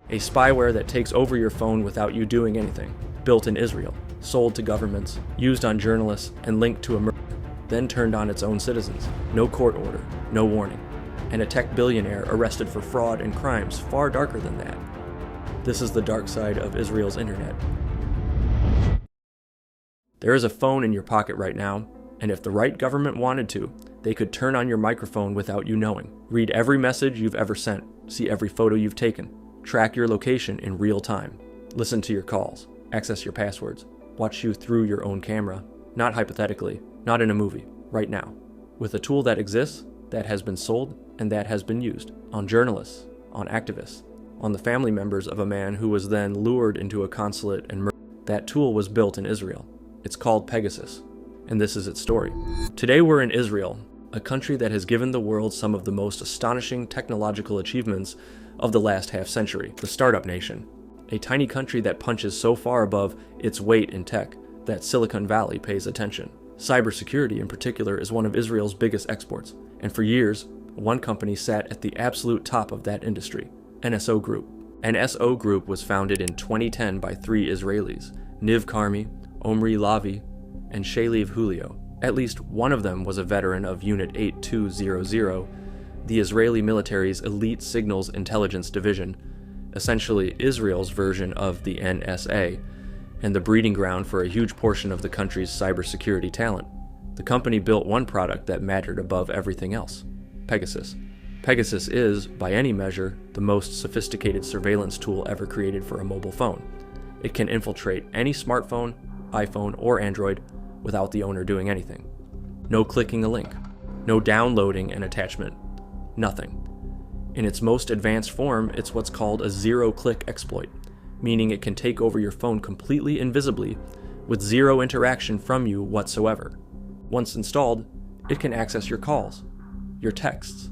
A spyware that takes over your phone without you doing anything. Built in Israel, sold to governments, used on journalists, and linked to a murder, then turned on its own citizens. No court order, no warning. And a tech billionaire arrested for fraud and crimes far darker than that. This is the dark side of Israel's internet. There is a phone in your pocket right now, and if the right government wanted to, they could turn on your microphone without you knowing. Read every message you've ever sent, see every photo you've taken, track your location in real time, listen to your calls, access your passwords, watch you through your own camera, not hypothetically, not in a movie, right now, with a tool that exists, that has been sold, and that has been used on journalists, on activists, on the family members of a man who was then lured into a consulate and murdered. That tool was built in Israel. It's called Pegasus, and this is its story. Today we're in Israel, a country that has given the world some of the most astonishing technological achievements of the last half-century, the startup nation. A tiny country that punches so far above its weight in tech that Silicon Valley pays attention. Cybersecurity in particular is one of Israel's biggest exports, and for years, one company sat at the absolute top of that industry, NSO Group. NSO Group was founded in 2010 by 3 Israelis, Niv Karmi, Omri Lavi, and Shalev Julio. At least one of them was a veteran of Unit 8200, the Israeli military's elite signals intelligence division, essentially Israel's version of the NSA, and the breeding ground for a huge portion of the country's cybersecurity talent. The company built one product that mattered above everything else: Pegasus. Pegasus is, by any measure, the most sophisticated surveillance tool ever created for a mobile phone. It can infiltrate any smartphone, iPhone, or Android without the owner doing anything. No clicking a link, no downloading an attachment, nothing. In its most advanced form, it's what's called a zero-click exploit, meaning it can take over your phone completely invisibly with zero interaction from you whatsoever. Once installed, it can access your calls, your texts,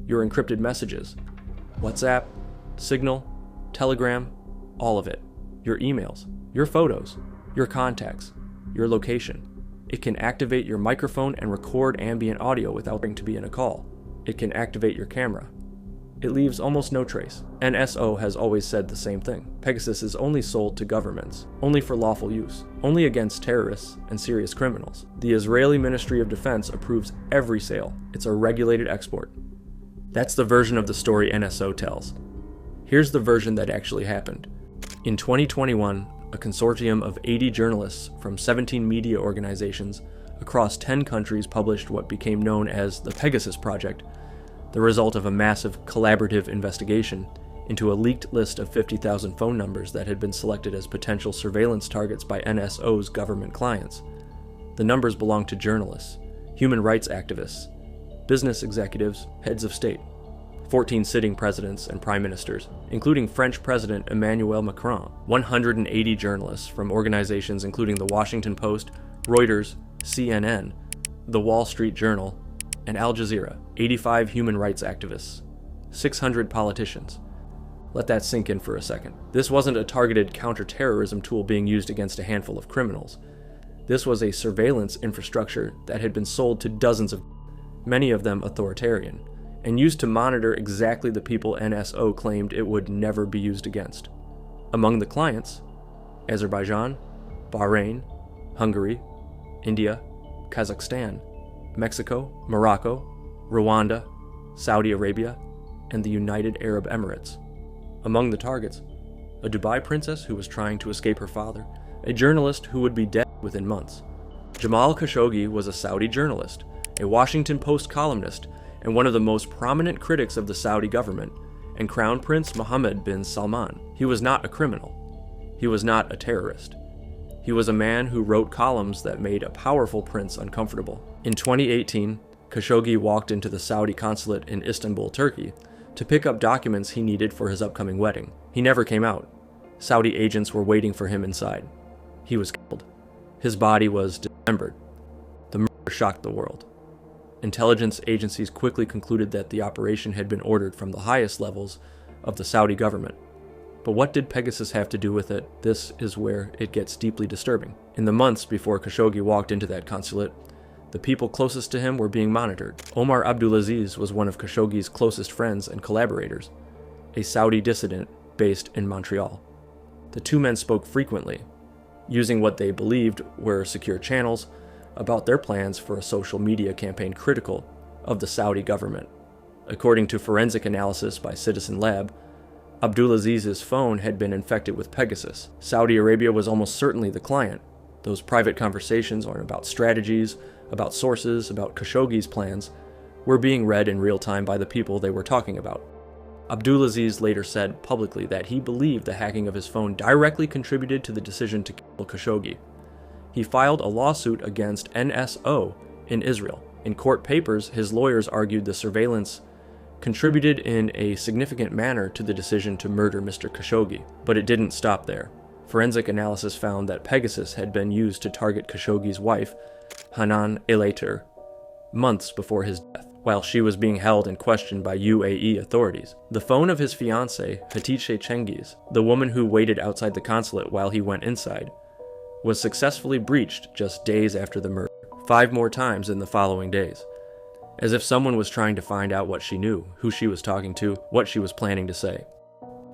your encrypted messages, WhatsApp, Signal, Telegram, all of it, your emails, your photos, your contacts, your location. It can activate your microphone and record ambient audio without having to be in a call. It can activate your camera. It leaves almost no trace. NSO has always said the same thing. Pegasus is only sold to governments, only for lawful use, only against terrorists and serious criminals. The Israeli Ministry of Defense approves every sale. It's a regulated export. That's the version of the story NSO tells. Here's the version that actually happened. In 2021, a consortium of 80 journalists from 17 media organizations across 10 countries published what became known as the Pegasus Project, the result of a massive collaborative investigation into a leaked list of 50,000 phone numbers that had been selected as potential surveillance targets by NSO's government clients. The numbers belonged to journalists, human rights activists, business executives, heads of state, 14 sitting presidents and prime ministers, including French President Emmanuel Macron, 180 journalists from organizations including The Washington Post, Reuters, CNN, The Wall Street Journal, and Al Jazeera, 85 human rights activists, 600 politicians. Let that sink in for a second. This wasn't a targeted counterterrorism tool being used against a handful of criminals. This was a surveillance infrastructure that had been sold to dozens of, many of them authoritarian, and used to monitor exactly the people NSO claimed it would never be used against. Among the clients, Azerbaijan, Bahrain, Hungary, India, Kazakhstan, Mexico, Morocco, Rwanda, Saudi Arabia, and the United Arab Emirates. Among the targets, a Dubai princess who was trying to escape her father, a journalist who would be dead within months. Jamal Khashoggi was a Saudi journalist, a Washington Post columnist, and one of the most prominent critics of the Saudi government, and Crown Prince Mohammed bin Salman. He was not a criminal. He was not a terrorist. He was a man who wrote columns that made a powerful prince uncomfortable. In 2018, Khashoggi walked into the Saudi consulate in Istanbul, Turkey, to pick up documents he needed for his upcoming wedding. He never came out. Saudi agents were waiting for him inside. He was killed. His body was dismembered. The murder shocked the world. Intelligence agencies quickly concluded that the operation had been ordered from the highest levels of the Saudi government. But what did Pegasus have to do with it? This is where it gets deeply disturbing. In the months before Khashoggi walked into that consulate, the people closest to him were being monitored. Omar Abdulaziz was one of Khashoggi's closest friends and collaborators, a Saudi dissident based in Montreal. The two men spoke frequently, using what they believed were secure channels, about their plans for a social media campaign critical of the Saudi government. According to forensic analysis by Citizen Lab, Abdulaziz's phone had been infected with Pegasus. Saudi Arabia was almost certainly the client. Those private conversations are about strategies, about sources, about Khashoggi's plans, were being read in real time by the people they were talking about. Abdulaziz later said publicly that he believed the hacking of his phone directly contributed to the decision to kill Khashoggi. He filed a lawsuit against NSO in Israel. In court papers, his lawyers argued the surveillance contributed in a significant manner to the decision to murder Mr. Khashoggi. But it didn't stop there. Forensic analysis found that Pegasus had been used to target Khashoggi's wife, Hanan Elater, months before his death, while she was being held and questioned by UAE authorities. The phone of his fiancée, Hatice Cengiz, the woman who waited outside the consulate while he went inside, was successfully breached just days after the murder, 5 more times in the following days, as if someone was trying to find out what she knew, who she was talking to, what she was planning to say.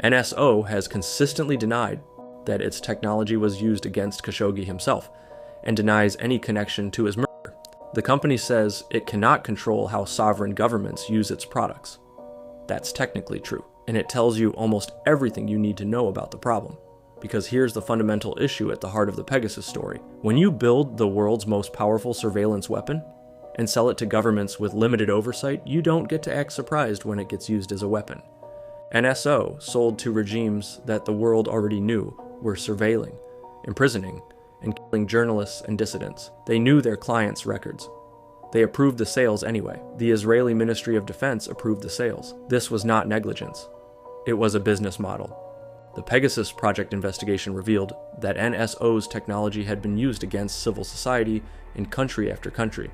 NSO has consistently denied that its technology was used against Khashoggi himself, and denies any connection to his murder. The company says it cannot control how sovereign governments use its products. That's technically true, and it tells you almost everything you need to know about the problem. Because here's the fundamental issue at the heart of the Pegasus story. When you build the world's most powerful surveillance weapon and sell it to governments with limited oversight, you don't get to act surprised when it gets used as a weapon. NSO sold to regimes that the world already knew were surveilling, imprisoning, and killing journalists and dissidents. They knew their clients' records. They approved the sales anyway. The Israeli Ministry of Defense approved the sales. This was not negligence. It was a business model. The Pegasus Project investigation revealed that NSO's technology had been used against civil society in country after country.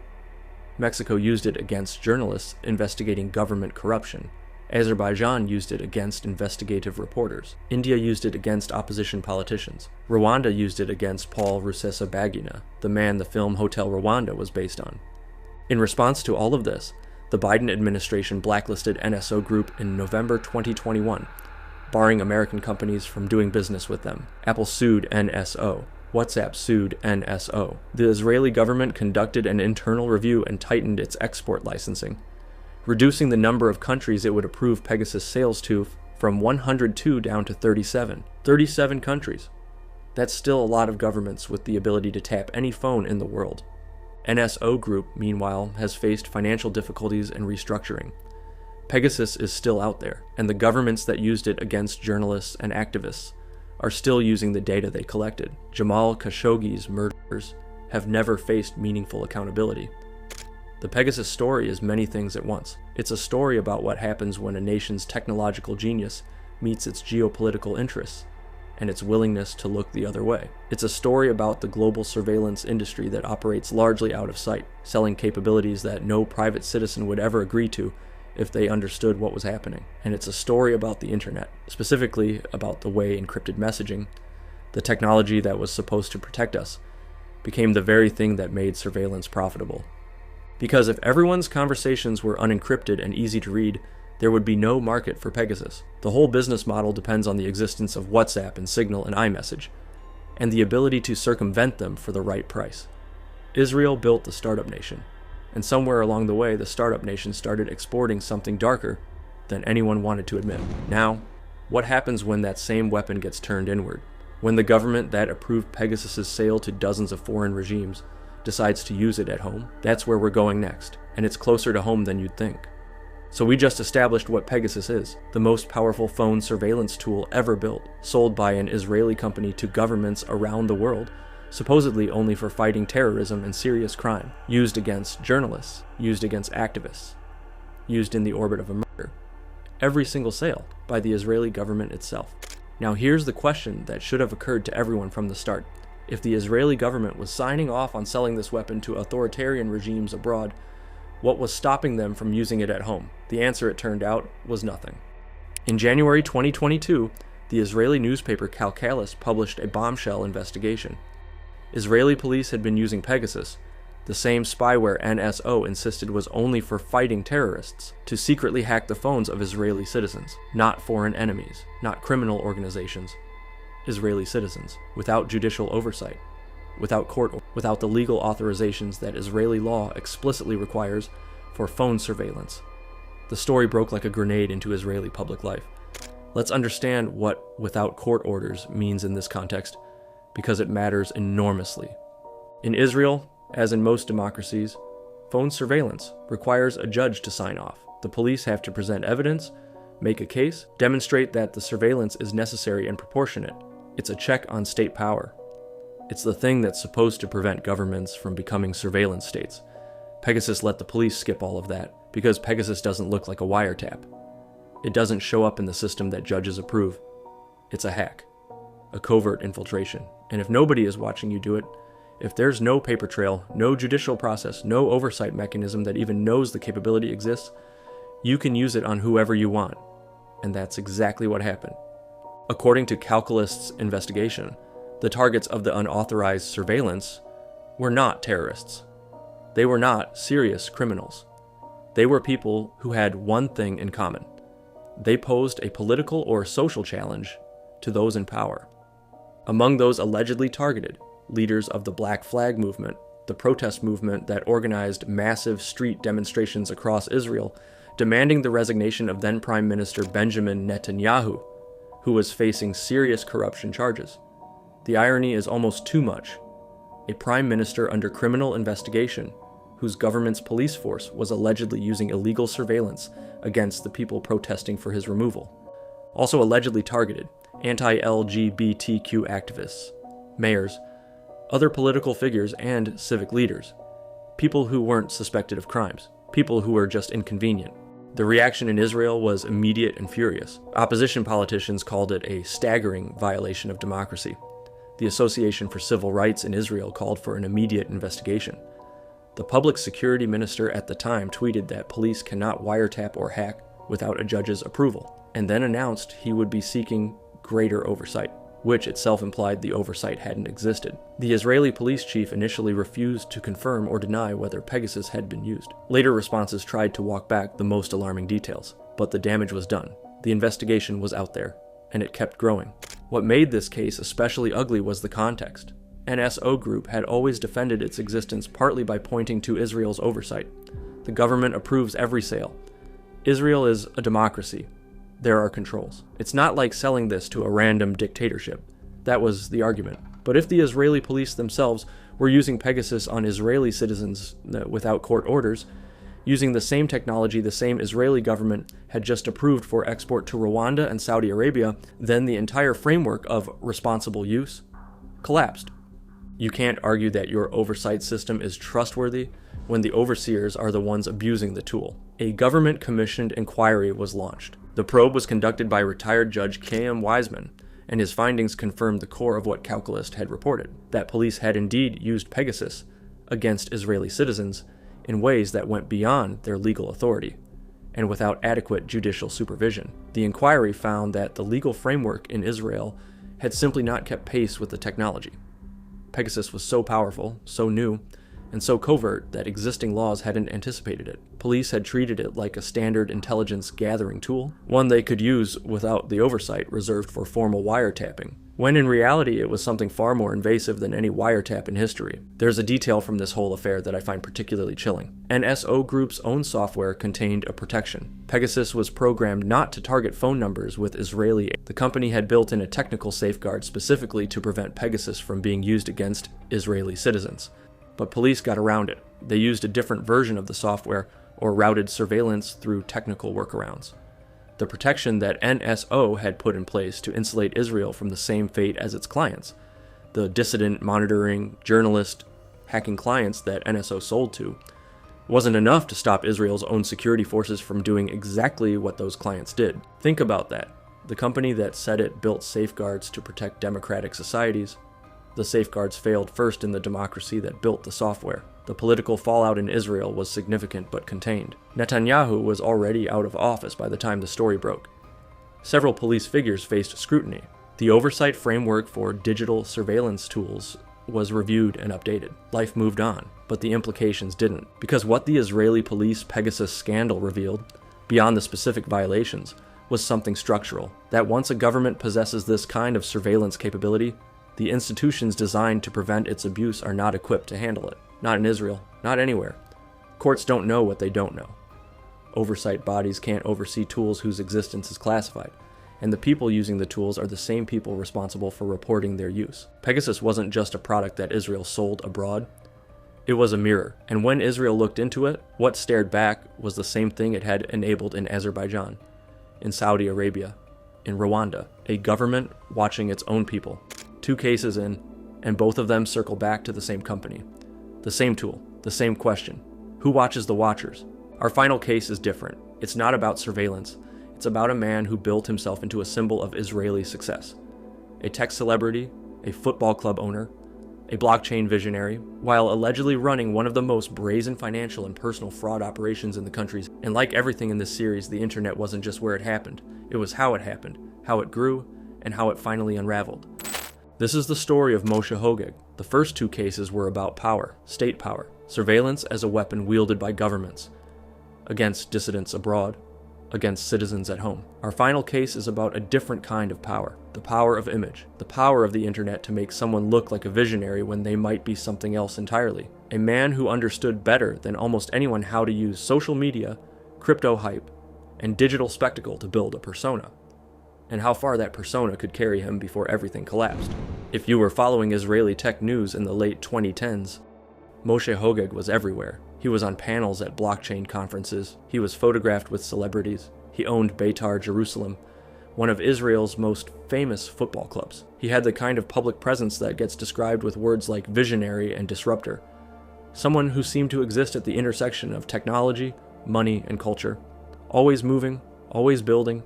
Mexico used it against journalists investigating government corruption. Azerbaijan used it against investigative reporters. India used it against opposition politicians. Rwanda used it against Paul Rusesabagina, the man the film Hotel Rwanda was based on. In response to all of this, the Biden administration blacklisted NSO Group in November 2021, barring American companies from doing business with them. Apple sued NSO. WhatsApp sued NSO. The Israeli government conducted an internal review and tightened its export licensing, reducing the number of countries it would approve Pegasus sales to from 102 down to 37. 37 countries. That's still a lot of governments with the ability to tap any phone in the world. NSO Group, meanwhile, has faced financial difficulties and restructuring. Pegasus is still out there, and the governments that used it against journalists and activists are still using the data they collected. Jamal Khashoggi's murderers have never faced meaningful accountability. The Pegasus story is many things at once. It's a story about what happens when a nation's technological genius meets its geopolitical interests and its willingness to look the other way. It's a story about the global surveillance industry that operates largely out of sight, selling capabilities that no private citizen would ever agree to if they understood what was happening. And it's a story about the internet, specifically about the way encrypted messaging, the technology that was supposed to protect us, became the very thing that made surveillance profitable. Because if everyone's conversations were unencrypted and easy to read, there would be no market for Pegasus. The whole business model depends on the existence of WhatsApp and Signal and iMessage, and the ability to circumvent them for the right price. Israel built the startup nation, and somewhere along the way, the startup nation started exporting something darker than anyone wanted to admit. Now, what happens when that same weapon gets turned inward? When the government that approved Pegasus's sale to dozens of foreign regimes decides to use it at home? That's where we're going next, and it's closer to home than you'd think. So we just established what Pegasus is, the most powerful phone surveillance tool ever built, sold by an Israeli company to governments around the world, supposedly only for fighting terrorism and serious crime, used against journalists, used against activists, used in the orbit of a murder. Every single sale by the Israeli government itself. Now here's the question that should have occurred to everyone from the start. If the Israeli government was signing off on selling this weapon to authoritarian regimes abroad, what was stopping them from using it at home? The answer, it turned out, was nothing. In January 2022, the Israeli newspaper Calcalus published a bombshell investigation. Israeli police had been using Pegasus, The same spyware NSO insisted was only for fighting terrorists, to secretly hack the phones of Israeli citizens, not foreign enemies, not criminal organizations, Israeli citizens, without judicial oversight, without court, without the legal authorizations that Israeli law explicitly requires for phone surveillance. The story broke like a grenade into Israeli public life. Let's understand what without court orders means in this context, because it matters enormously. In Israel, as in most democracies, phone surveillance requires a judge to sign off. The police have to present evidence, make a case, demonstrate that the surveillance is necessary and proportionate. It's a check on state power. It's the thing that's supposed to prevent governments from becoming surveillance states. Pegasus let the police skip all of that, because Pegasus doesn't look like a wiretap. It doesn't show up in the system that judges approve. It's a hack, a covert infiltration. And if nobody is watching you do it, if there's no paper trail, no judicial process, no oversight mechanism that even knows the capability exists, you can use it on whoever you want. And that's exactly what happened. According to Calculist's investigation, the targets of the unauthorized surveillance were not terrorists. They were not serious criminals. They were people who had one thing in common. They posed a political or social challenge to those in power. Among those allegedly targeted, leaders of the Black Flag movement, the protest movement that organized massive street demonstrations across Israel, demanding the resignation of then Prime Minister Benjamin Netanyahu, who was facing serious corruption charges. The irony is almost too much. A prime minister under criminal investigation, whose government's police force was allegedly using illegal surveillance against the people protesting for his removal. Also allegedly targeted, anti-LGBTQ activists, mayors, other political figures, and civic leaders. People who weren't suspected of crimes. People who were just inconvenient. The reaction in Israel was immediate and furious. Opposition politicians called it a staggering violation of democracy. The Association for Civil Rights in Israel called for an immediate investigation. The public security minister at the time tweeted that police cannot wiretap or hack without a judge's approval, and then announced he would be seeking greater oversight, which itself implied the oversight hadn't existed. The Israeli police chief initially refused to confirm or deny whether Pegasus had been used. Later responses tried to walk back the most alarming details, but the damage was done. The investigation was out there, and it kept growing. What made this case especially ugly was the context. NSO Group had always defended its existence partly by pointing to Israel's oversight. The government approves every sale. Israel is a democracy. There are controls. It's not like selling this to a random dictatorship. That was the argument. But if the Israeli police themselves were using Pegasus on Israeli citizens without court orders, using the same technology the same Israeli government had just approved for export to Rwanda and Saudi Arabia, then the entire framework of responsible use collapsed. You can't argue that your oversight system is trustworthy when the overseers are the ones abusing the tool. A government-commissioned inquiry was launched. The probe was conducted by retired Judge K.M. Wiseman, and his findings confirmed the core of what Calculist had reported, that police had indeed used Pegasus against Israeli citizens in ways that went beyond their legal authority, and without adequate judicial supervision. The inquiry found that the legal framework in Israel had simply not kept pace with the technology. Pegasus was so powerful, so new, and so covert that existing laws hadn't anticipated it. Police had treated it like a standard intelligence gathering tool, one they could use without the oversight reserved for formal wiretapping, when in reality it was something far more invasive than any wiretap in history. There's a detail from this whole affair that I find particularly chilling. NSO Group's own software contained a protection. Pegasus was programmed not to target phone numbers with Israeli. The company had built in a technical safeguard specifically to prevent Pegasus from being used against Israeli citizens. But police got around it. They used a different version of the software or routed surveillance through technical workarounds. The protection that NSO had put in place to insulate Israel from the same fate as its clients, the dissident monitoring, journalist, hacking clients that NSO sold to, wasn't enough to stop Israel's own security forces from doing exactly what those clients did. Think about that. The company that said it built safeguards to protect democratic societies. The safeguards failed first in the democracy that built the software. The political fallout in Israel was significant but contained. Netanyahu was already out of office by the time the story broke. Several police figures faced scrutiny. The oversight framework for digital surveillance tools was reviewed and updated. Life moved on, but the implications didn't. Because what the Israeli police Pegasus scandal revealed, beyond the specific violations, was something structural. That once a government possesses this kind of surveillance capability, the institutions designed to prevent its abuse are not equipped to handle it. Not in Israel, not anywhere. Courts don't know what they don't know. Oversight bodies can't oversee tools whose existence is classified, and the people using the tools are the same people responsible for reporting their use. Pegasus wasn't just a product that Israel sold abroad. It was a mirror, and when Israel looked into it, what stared back was the same thing it had enabled in Azerbaijan, in Saudi Arabia, in Rwanda, a government watching its own people. 2 cases in, and both of them circle back to the same company. The same tool, the same question. Who watches the watchers? Our final case is different. It's not about surveillance. It's about a man who built himself into a symbol of Israeli success. A tech celebrity, a football club owner, a blockchain visionary, while allegedly running one of the most brazen financial and personal fraud operations in the country. And like everything in this series, the internet wasn't just where it happened. It was how it happened, how it grew, and how it finally unraveled. This is the story of Moshe Hogeg. The first 2 cases were about power, state power, surveillance as a weapon wielded by governments, against dissidents abroad, against citizens at home. Our final case is about a different kind of power, the power of image, the power of the internet to make someone look like a visionary when they might be something else entirely. A man who understood better than almost anyone how to use social media, crypto hype, and digital spectacle to build a persona, and how far that persona could carry him before everything collapsed. If you were following Israeli tech news in the late 2010s, Moshe Hogeg was everywhere. He was on panels at blockchain conferences. He was photographed with celebrities. He owned Beitar Jerusalem, one of Israel's most famous football clubs. He had the kind of public presence that gets described with words like visionary and disruptor. Someone who seemed to exist at the intersection of technology, money, and culture. Always moving, always building,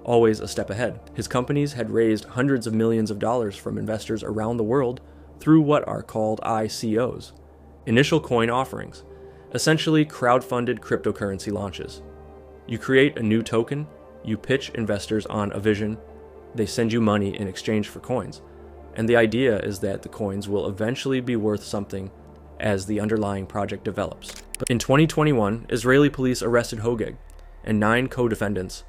always a step ahead. His companies had raised hundreds of millions of dollars from investors around the world through what are called ICOs, initial coin offerings, essentially crowd-funded cryptocurrency launches. You create a new token, you pitch investors on a vision, they send you money in exchange for coins, and the idea is that the coins will eventually be worth something as the underlying project develops. But in 2021, Israeli police arrested Hogeg and 9 co-defendants.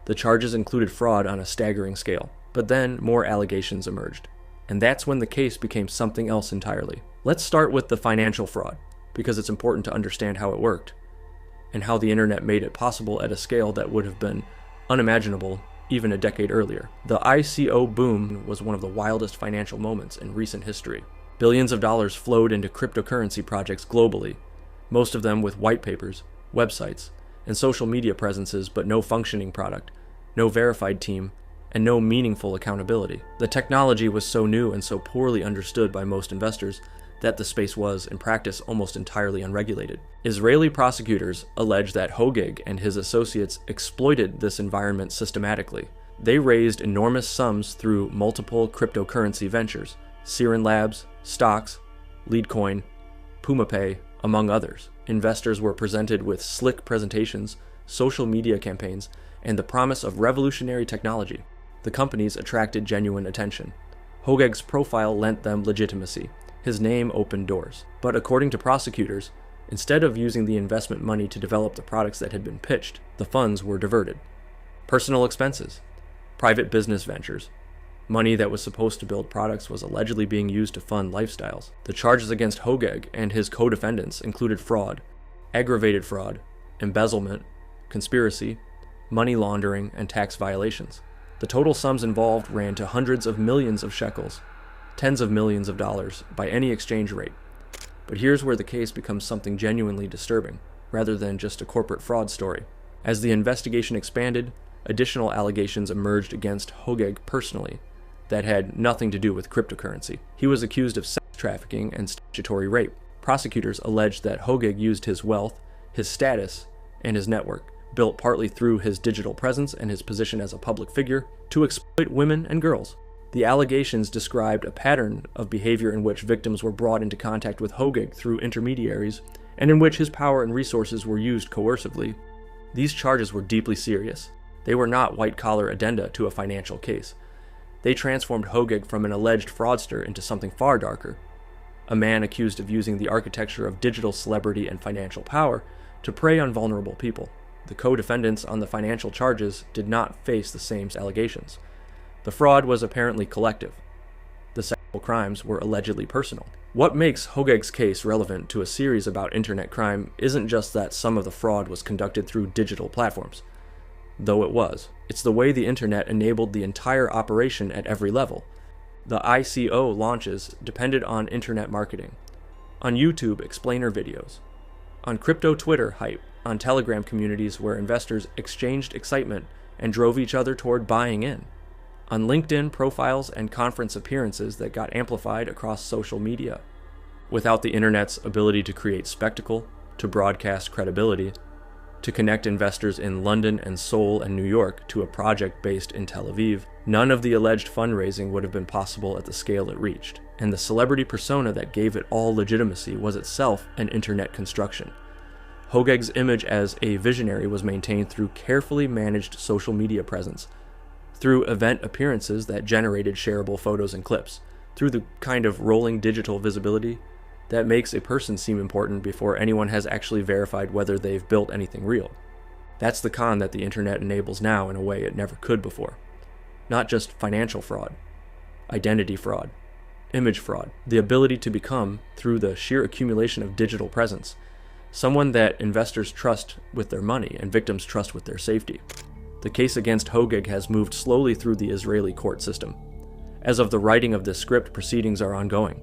The charges included fraud on a staggering scale, but then more allegations emerged. And that's when the case became something else entirely. Let's start with the financial fraud, because it's important to understand how it worked, and how the internet made it possible at a scale that would have been unimaginable even a decade earlier. The ICO boom was one of the wildest financial moments in recent history. Billions of dollars flowed into cryptocurrency projects globally, most of them with white papers, websites, and social media presences, but no functioning product, no verified team, and no meaningful accountability. The technology was so new and so poorly understood by most investors that the space was, in practice, almost entirely unregulated. Israeli prosecutors allege that Hogeg and his associates exploited this environment systematically. They raised enormous sums through multiple cryptocurrency ventures, Siren Labs, Stocks, LeadCoin, PumaPay, among others. Investors were presented with slick presentations, social media campaigns, and the promise of revolutionary technology. The companies attracted genuine attention. Hogeg's profile lent them legitimacy. His name opened doors. But according to prosecutors, instead of using the investment money to develop the products that had been pitched, the funds were diverted. Personal expenses, private business ventures, money that was supposed to build products was allegedly being used to fund lifestyles. The charges against Hogeg and his co-defendants included fraud, aggravated fraud, embezzlement, conspiracy, money laundering, and tax violations. The total sums involved ran to hundreds of millions of shekels, tens of millions of dollars by any exchange rate. But here's where the case becomes something genuinely disturbing, rather than just a corporate fraud story. As the investigation expanded, additional allegations emerged against Hogeg personally that had nothing to do with cryptocurrency. He was accused of sex trafficking and statutory rape. Prosecutors alleged that Hogeg used his wealth, his status, and his network, built partly through his digital presence and his position as a public figure, to exploit women and girls. The allegations described a pattern of behavior in which victims were brought into contact with Hogeg through intermediaries, and in which his power and resources were used coercively. These charges were deeply serious. They were not white-collar addenda to a financial case. They transformed Hogeg from an alleged fraudster into something far darker, a man accused of using the architecture of digital celebrity and financial power to prey on vulnerable people. The co-defendants on the financial charges did not face the same allegations. The fraud was apparently collective. The sexual crimes were allegedly personal. What makes Hogeg's case relevant to a series about internet crime isn't just that some of the fraud was conducted through digital platforms, though it was. It's the way the internet enabled the entire operation at every level. The ICO launches depended on internet marketing, on YouTube explainer videos, on crypto Twitter hype, on Telegram communities where investors exchanged excitement and drove each other toward buying in, on LinkedIn profiles and conference appearances that got amplified across social media. Without the internet's ability to create spectacle, to broadcast credibility, to connect investors in London and Seoul and New York to a project based in Tel Aviv, none of the alleged fundraising would have been possible at the scale it reached. And the celebrity persona that gave it all legitimacy was itself an internet construction. Hogeg's image as a visionary was maintained through carefully managed social media presence, through event appearances that generated shareable photos and clips, through the kind of rolling digital visibility that makes a person seem important before anyone has actually verified whether they've built anything real. That's the con that the internet enables now in a way it never could before. Not just financial fraud, identity fraud, image fraud, the ability to become, through the sheer accumulation of digital presence, someone that investors trust with their money and victims trust with their safety. The case against Hogeg has moved slowly through the Israeli court system. As of the writing of this script, proceedings are ongoing.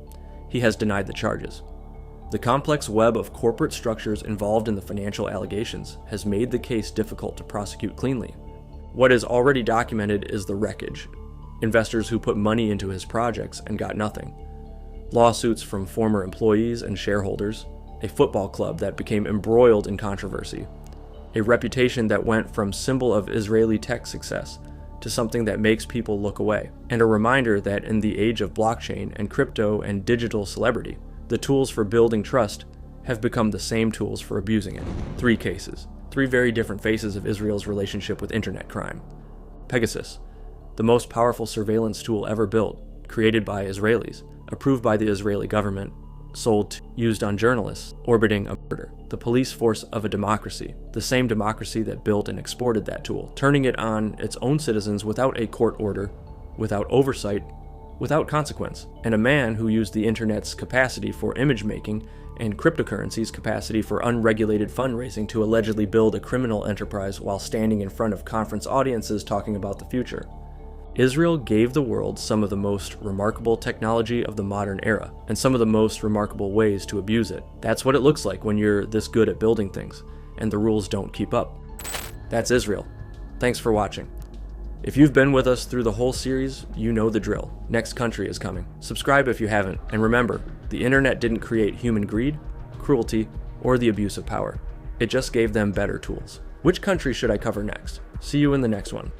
He has denied the charges. The complex web of corporate structures involved in the financial allegations has made the case difficult to prosecute cleanly. What is already documented is the wreckage. Investors who put money into his projects and got nothing. Lawsuits from former employees and shareholders. A football club that became embroiled in controversy. A reputation that went from symbol of Israeli tech success to something that makes people look away. And a reminder that in the age of blockchain and crypto and digital celebrity, the tools for building trust have become the same tools for abusing it. 3 cases. 3 very different faces of Israel's relationship with internet crime. Pegasus, the most powerful surveillance tool ever built, created by Israelis, approved by the Israeli government, sold, used on journalists, orbiting a murder. The police force of a democracy, the same democracy that built and exported that tool, turning it on its own citizens without a court order, without oversight, without consequence. And a man who used the internet's capacity for image making and cryptocurrency's capacity for unregulated fundraising to allegedly build a criminal enterprise while standing in front of conference audiences talking about the future. Israel gave the world some of the most remarkable technology of the modern era, and some of the most remarkable ways to abuse it. That's what it looks like when you're this good at building things, and the rules don't keep up. That's Israel. Thanks for watching. If you've been with us through the whole series, you know the drill. Next country is coming. Subscribe if you haven't, and remember, the internet didn't create human greed, cruelty, or the abuse of power. It just gave them better tools. Which country should I cover next? See you in the next one.